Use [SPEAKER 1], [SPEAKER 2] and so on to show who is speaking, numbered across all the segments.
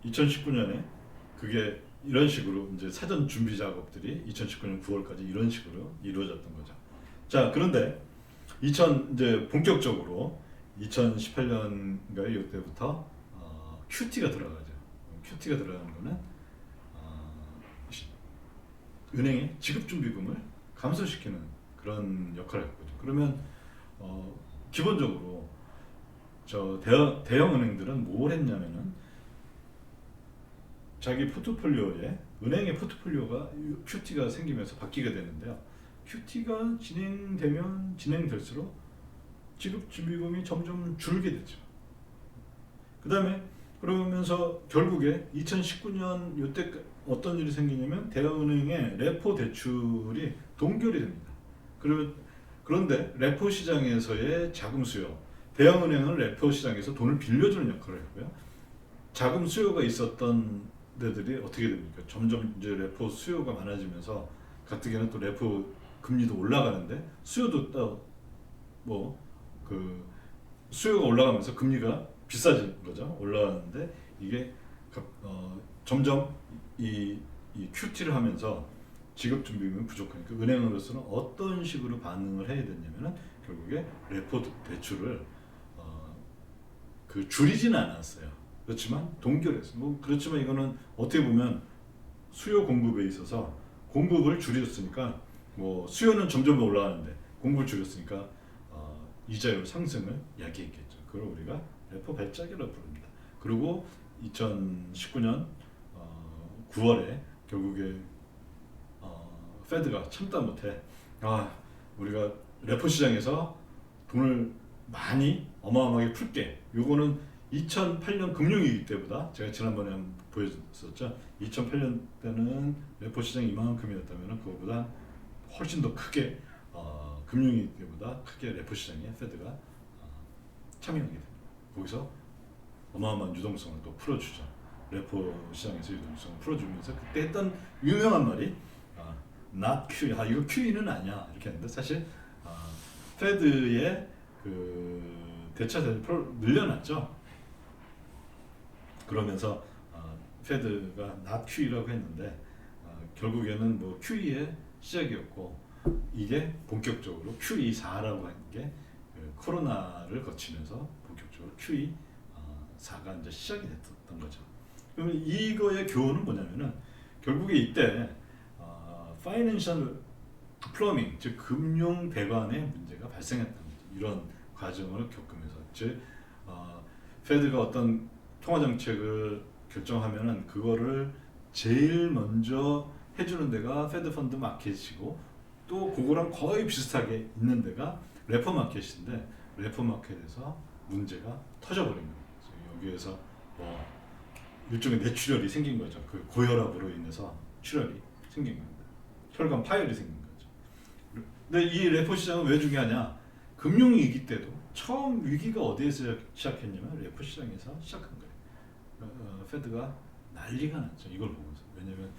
[SPEAKER 1] 2019년에 그게 이런 식으로 이제 사전 준비 작업들이 2019년 9월까지 이런 식으로 이루어졌던 거죠. 자, 그런데 이제 본격적으로 2018년인가요? 이때부터 QT가 들어가죠. QT가 들어가는 거는 어, 은행의 지급준비금을 감소시키는 그런 역할을 했거든요. 그러면 기본적으로 저 대형 은행들은 뭘 했냐면은 자기 포트폴리오에 은행의 포트폴리오가 QT가 생기면서 바뀌게 되는데요. QT가 진행되면 진행될수록 지급 준비금이 점점 줄게 되죠. 그 다음에 그러면서 결국에 2019년 이때 어떤 일이 생기냐면 대형은행의 레포 대출이 동결이 됩니다. 그런데 레포 시장에서의 자금 수요, 대형은행은 레포 시장에서 돈을 빌려주는 역할을 했고요. 자금 수요가 있었던 데들이 어떻게 됩니까? 점점 이제 레포 수요가 많아지면서 가뜩이나 또 레포 금리도 올라가는데 수요도 또뭐그 수요가 올라가면서 금리가 비싸진 거죠. 올라가는데 이게 점점 이 QT를 하면서 지급 준비금이 부족하니까 은행으로서는 어떤 식으로 반응을 해야 되냐면은 결국에 레포 대출을 줄이지는 않았어요. 그렇지만 동결했어요. 뭐 그렇지만 이거는 어떻게 보면 수요 공급에 있어서 공급을 줄였으니까 뭐 수요는 점점 올라가는데 공급을 줄였으니까 이자율 상승을 야기했겠죠. 그걸 우리가 레포 발작이라고 부릅니다. 그리고 2019년 9월에 결국에 페드가 참다 못해 우리가 레포 시장에서 돈을 많이 어마어마하게 풀게. 요거는 2008년 금융위기 때보다 제가 지난번에 한번 보여줬었죠. 2008년 때는 레포 시장이 이만큼이었다면 그거보다 훨씬 더 크게 금융위기 때보다 크게 레포 시장에 페드가 참여하게 됩니다. 거기서 어마어마한 유동성을 또 풀어주죠. 레포 시장에서 유동성을 풀어주면서 그때 했던 유명한 말이 not QE. 이거 QE는 아니야 이렇게 했는데 사실 페드의 그 대차 대출을 늘려놨죠. 그러면서 페드가 not QE라고 했는데 결국에는 뭐 QE의 시작이었고 이게 본격적으로 QE4라고 하는 게 코로나를 거치면서 본격적으로 QE4가 이제 시작이 됐던 거죠. 그러면 이거의 교훈은 뭐냐면은 결국에 이때 파이낸셜 플러밍, 즉 금융 대관의 문제가 발생했다는 거죠. 이런 과정을 겪으면서 즉 페드가 어떤 통화 정책을 결정하면은 그거를 제일 먼저 해주는 데가 페드 펀드 마켓이고 또 그거랑 거의 비슷하게 있는 데가 레포 마켓인데 레포 마켓에서 문제가 터져버린 거예요. 여기에서 뭐 일종의 뇌출혈이 생긴 거죠. 그 고혈압으로 인해서 출혈이 생긴 겁니다. 혈관 파열이 생긴 거죠. 근데 이 레포 시장은 왜 중요하냐? 금융위기 때도 처음 위기가 어디에서 시작했냐면 레포 시장에서 시작한 거예요. 페드가 난리가 났죠. 이걸 보면서. 왜냐면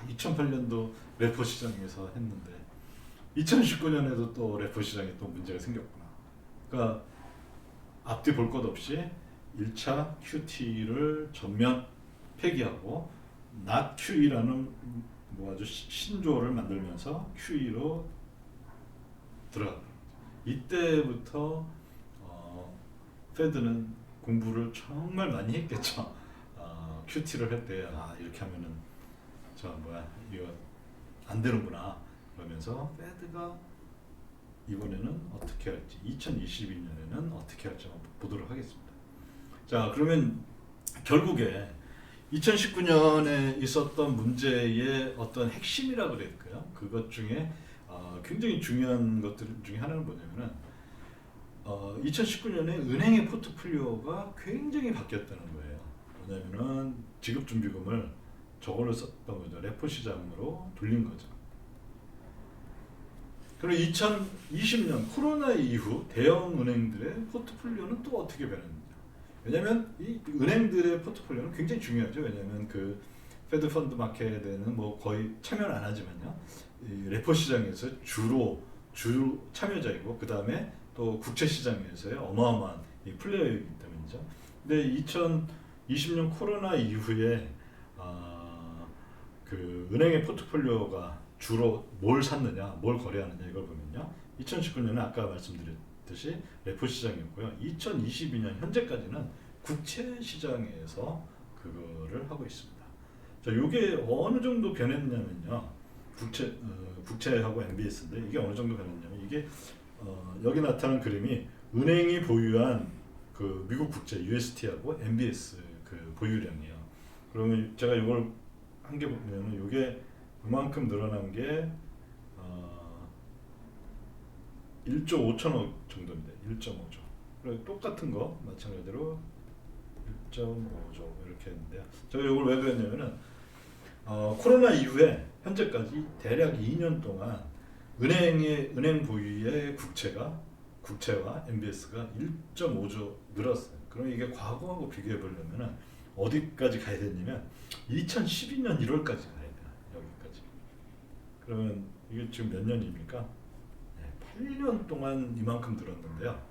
[SPEAKER 1] 2008년도 레포 시장에서 했는데 2019년에도 또 레포 시장에 또 문제가 생겼구나. 그러니까 앞뒤 볼 것 없이 1차 QT를 전면 폐기하고 not QE라는 뭐 아주 신조어를 만들면서 QE로 들어갔다. 이때부터 페드는 공부를 정말 많이 했겠죠. QT를 할 때 이렇게 하면은 이거 안 되는구나 그러면서 페드가 이번에는 어떻게 할지 2022년에는 어떻게 할지 한번 보도록 하겠습니다. 자, 그러면 결국에 2019년에 있었던 문제의 어떤 핵심이라고 그럴까요? 그것 중에 굉장히 중요한 것들 중에 하나는 뭐냐면은 2019년에 은행의 포트폴리오가 굉장히 바뀌었다는 거예요. 뭐냐면은 지급준비금을 저걸로 썼던 거죠. 레포 시장으로 돌린 거죠. 그리고 2020년 코로나 이후 대형 은행들의 포트폴리오는 또 어떻게 변했는지. 왜냐하면 이 은행들의 포트폴리오는 굉장히 중요하죠. 왜냐하면 그 페드 펀드 마켓에는 뭐 거의 참여를 안 하지만요. 이 레포 시장에서 주 참여자이고 그 다음에 또 국채 시장에서의 어마어마한 이 플레이어이기 때문이죠. 근데 20년 코로나 이후에 그 은행의 포트폴리오가 주로 뭘 샀느냐, 뭘 거래하느냐 이걸 보면요. 2019년에 아까 말씀드렸듯이 레포 시장이었고요. 2022년 현재까지는 국채 시장에서 그거를 하고 있습니다. 자, 이게 어느 정도 변했냐면요. 국채하고 MBS인데 이게 어느 정도 변했냐면 이게 여기 나타난 그림이 은행이 보유한 그 미국 국채 UST하고 MBS 그 보유량이에요. 그러면 제가 이걸 한 게 보면은 이게 그만큼 늘어난 게 1조 5천억 정도입니다. 1.5조. 그리고 똑같은 거 마찬가지로 1.5조 이렇게 했는데요. 제가 이걸 왜 그랬냐면은 코로나 이후에 현재까지 대략 2년 동안 은행 보유의 국채와 MBS가 1.5조 늘었어요. 그럼 이게 과거하고 비교해 보려면은 어디까지 가야 되냐면 2012년 1월까지 가야 돼요. 여기까지. 그러면 이게 지금 몇 년입니까? 8년 동안 이만큼 늘었는데요.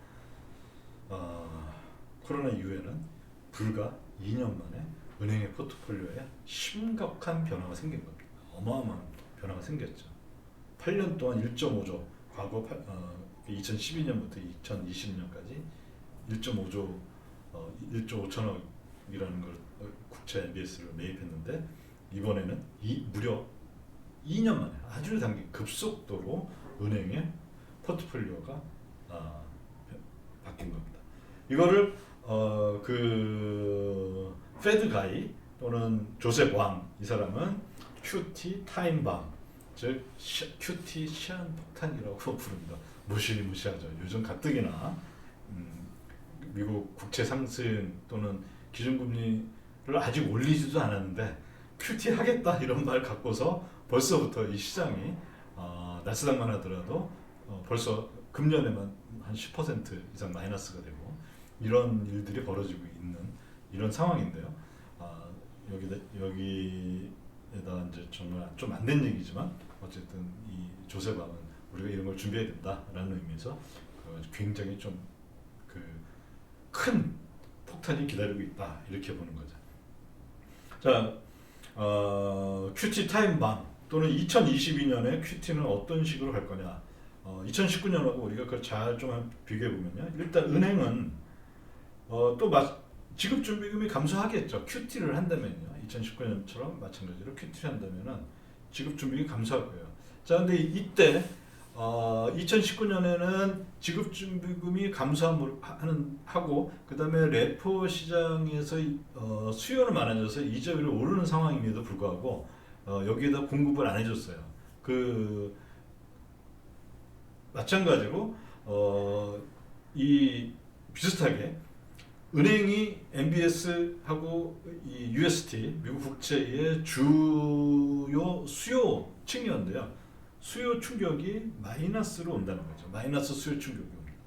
[SPEAKER 1] 코로나 이후에는 불과 2년 만에 은행의 포트폴리오에 심각한 변화가 생긴 겁니다. 어마어마한 변화가 생겼죠. 8년 동안 1.5조, 과거 2012년부터 2020년까지 1.5조, 1조 5천억이라는 걸 국채 MBS를 매입했는데 이번에는 무려 2년 만에 아주 단기 급속도로 은행의 포트폴리오가 바뀐 겁니다. 이거를 그 페드 가이 또는 조셉 왕 이 사람은 QT 타임밤 즉 QT 시한폭탄이라고 부릅니다. 무시무시하죠. 요즘 가뜩이나 미국 국채 상승 또는 기준금리를 아직 올리지도 않았는데 QT 하겠다 이런 말 갖고서 벌써부터 이 시장이 나스닥만 하더라도 벌써 금년에만 한 10% 이상 마이너스가 되고 이런 일들이 벌어지고 있는 이런 상황인데요. 여기에다 이제 정말 좀 안 된 얘기지만 어쨌든 이 조세방은 우리가 이런 걸 준비해야 된다라는 의미에서 굉장히 좀 그 큰 폭탄이 기다리고 있다 이렇게 보는 거죠. 자, QT 타임밤 또는 2022년에 QT는 어떤 식으로 갈 거냐? 2019년하고 우리가 그걸 잘 좀 비교해 보면요. 일단 은행은 또 지급 준비금이 감소하겠죠. QT를 한다면요. 2019년처럼 마찬가지로 QT를 한다면은 지급 준비금이 감소할 거예요. 자, 근데 이때 2019년에는 지급 준비금이 감소하고 그다음에 레포 시장에서 수요는 많아져서 이자율이 오르는 상황임에도 불구하고 여기에다 공급을 안 해줬어요. 마찬가지로 이 비슷하게 은행이 MBS하고 이 UST 미국 국채의 주요 수요 측면인데요. 수요 충격이 마이너스로 온다는 거죠. 마이너스 수요 충격이 옵니다.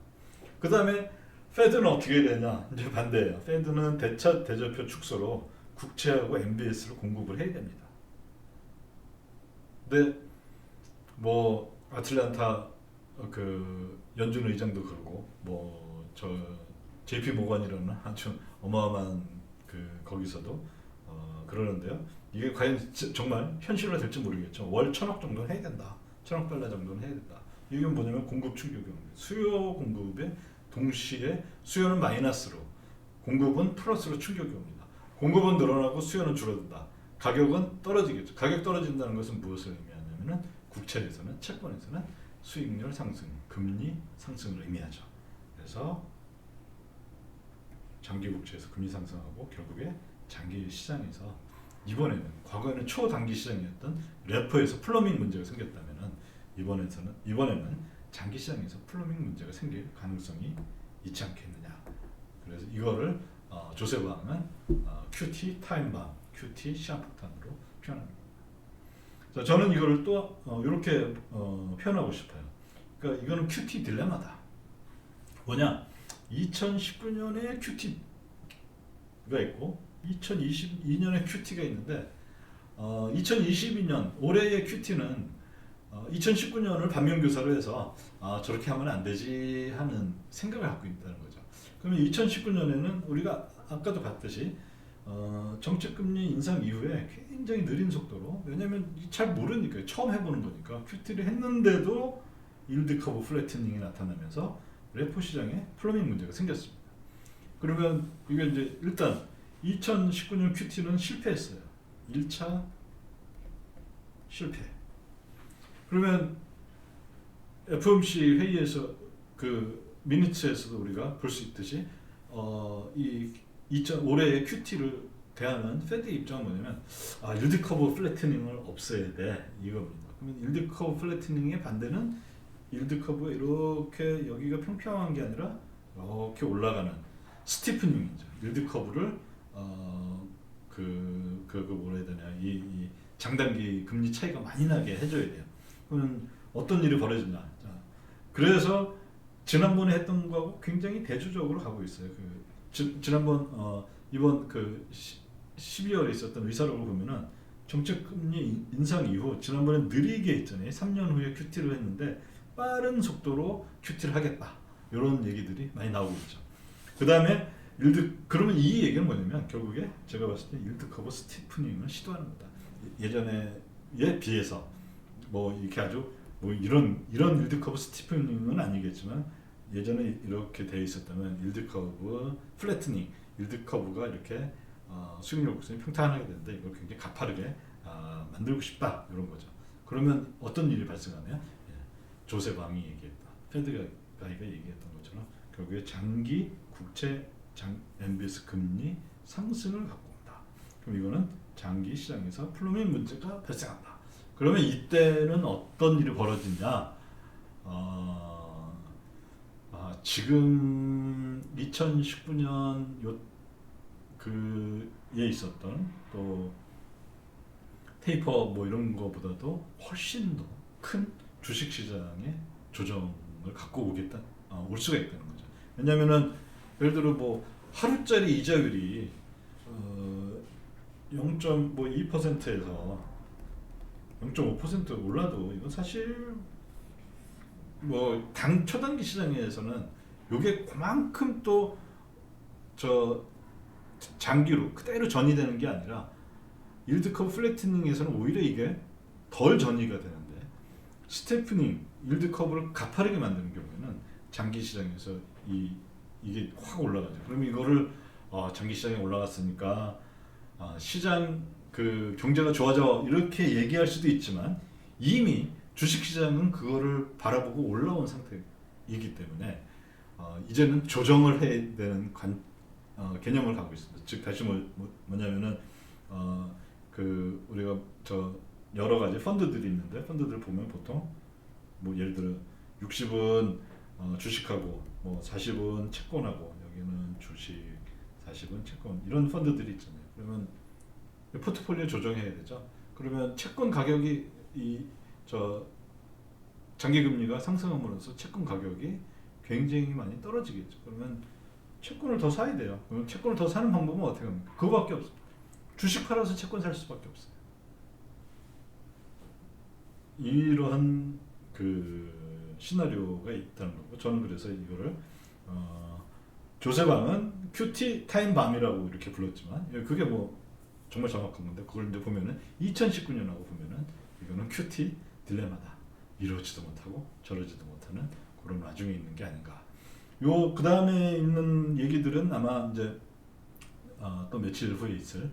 [SPEAKER 1] 그 다음에 페드는 어떻게 되냐? 이제 반대예요. 페드는 대차대조표 축소로 국채하고 MBS를 공급을 해야 됩니다. 근데 뭐 아틀란타 그 연준 의장도 그러고 JP 모건이라는 아주 어마어마한 거기서도 그러는데요. 이게 과연 정말 현실화 될지 모르겠죠. 월 1,000억 정도는 해야 된다. 1,000억 달러 정도는 해야 된다. 이게 뭐냐면 공급 충격이 옵니다. 수요 공급에 동시에 수요는 마이너스로 공급은 플러스로 충격이 옵니다. 공급은 늘어나고 수요는 줄어든다. 가격은 떨어지겠죠. 가격 떨어진다는 것은 무엇을 의미하냐면은 국채에서는 채권에서는 수익률 상승, 금리 상승을 의미하죠. 그래서 장기 국채에서 금리 상승하고 결국에 장기 시장에서 이번에는 과거에는 초단기 시장이었던 레포에서 플러밍 문제가 생겼다면은 이번에는 장기 시장에서 플러밍 문제가 생길 가능성이 있지 않겠느냐. 그래서 이거를 조셉 왕은 QT 타임밤, QT 시한폭탄으로 표현합니다. 자, 저는 이거를 또 이렇게 표현하고 싶어요. 그러니까 이거는 QT 딜레마다. 뭐냐? 2019년에 QT가 있고 2022년에 QT가 있는데 2022년 올해의 QT는 2019년을 반면교사로 해서 저렇게 하면 안 되지 하는 생각을 갖고 있다는 거죠. 그러면 2019년에는 우리가 아까도 봤듯이 정책금리 인상 이후에 굉장히 느린 속도로, 왜냐면 잘 모르니까, 처음 해보는 거니까, QT를 했는데도 일드 커브 플래트닝이 나타나면서 레포 시장에 플로밍 문제가 생겼습니다. 그러면 이게 이제 일단 2019년 QT는 실패했어요. 1차 실패. 그러면 FOMC 회의에서 그 미니츠에서도 우리가 볼 수 있듯이 올해의 QT를 대하는 페드 입장은 뭐냐면, 일드 커브 플래트닝을 없애야 돼, 이겁니다. 그러면 일드 커브 플래트닝의 반대는 일드 커브가 이렇게 여기가 평평한 게 아니라 이렇게 올라가는 스티프닝이죠. 일드 커브를 뭐라 해야 되냐, 이 장단기 금리 차이가 많이 나게 해줘야 돼요. 그러면 어떤 일이 벌어지나. 자, 그래서 지난번에 했던 거하고 굉장히 대조적으로 가고 있어요. 지난번 이번 12월에 있었던 의사록을 보면은 정책금리 인상 이후 지난번에 느리게 했잖아요. 3년 후에 QT를 했는데 빠른 속도로 QT를 하겠다, 이런 얘기들이 많이 나오고 있죠. 그 다음에 그러면 이 얘기는 뭐냐면, 결국에 제가 봤을 때 일드 커브 스티프닝을 시도하는 거다. 예전에에 비해서 뭐 이렇게 아주 뭐 이런 일드 커브 스티프닝은 아니겠지만, 예전에 이렇게 돼 있었다면 일드 커브 플래트닝, 일드 커브가 이렇게 수익률 곡선이 평탄하게 되는데, 이걸 굉장히 가파르게 만들고 싶다, 이런 거죠. 그러면 어떤 일이 발생하냐? 조셉 왕이 얘기했다, 페드가 얘기했던 것처럼 결국에 장기 국채 MBS 금리 상승을 갖고 온다. 그럼 이거는 장기 시장에서 플로밍 문제가 발생한다. 그러면 이때는 어떤 일이 벌어지냐? 지금 2019년 에 있었던 또 테이퍼 뭐 이런 거보다도 훨씬 더 큰 주식 시장의 조정을 갖고 올 수가 있다는 거죠. 왜냐면은 예를 들어 뭐 하루짜리 이자율이 0.2%에서 0.5% 올라도 이건 사실 뭐 초단기 시장에서는 요게 그만큼 또 장기로 그대로 전이되는 게 아니라, 일드 커브 플래트닝에서는 오히려 이게 덜 전이가 되는데, 스테프닝 일드 커브를 가파르게 만드는 경우에는 장기 시장에서 이게 확 올라가죠. 그럼 이거를 장기 시장에 올라갔으니까 시장 경제가 좋아져, 이렇게 얘기할 수도 있지만, 이미 주식 시장은 그거를 바라보고 올라온 상태이기 때문에 이제는 조정을 해야 되는 개념을 갖고 있습니다. 즉 다시 뭐냐면은 우리가 여러 가지 펀드들이 있는데, 펀드들 보면 보통 뭐 예를 들어 60은 주식하고 뭐 40은 채권하고, 여기는 주식, 40은 채권, 이런 펀드들이 있잖아요. 그러면 포트폴리오 조정해야 되죠. 그러면 채권 가격이 장기 금리가 상승함으로써 채권 가격이 굉장히 많이 떨어지겠죠. 그러면 채권을 더 사야 돼요. 그럼 채권을 더 사는 방법은 어떻게 합니까? 그거밖에 없어요. 주식 팔아서 채권 살 수밖에 없어요. 이러한 시나리오가 있다는 거고, 저는 그래서 이거를 조세방은 QT 타임밤이라고 이렇게 불렀지만, 그게 뭐 정말 정확한 건데, 그걸 이제 보면은 2019년하고 보면은 이거는 QT 딜레마다. 이러지도 못하고 저러지도 못하는 그런 와중에 있는 게 아닌가. 그 다음에 있는 얘기들은 아마 이제 또 며칠 후에 있을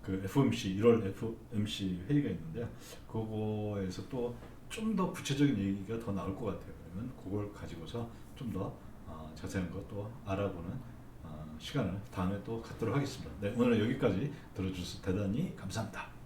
[SPEAKER 1] FOMC 1월 FOMC 회의가 있는데요. 그거에서 또 좀 더 구체적인 얘기가 더 나올 것 같아요. 그러면 그걸 가지고서 좀 더 자세한 것도 알아보는 시간을 다음에 또 갖도록 하겠습니다. 네, 오늘 여기까지 들어주셔서 대단히 감사합니다.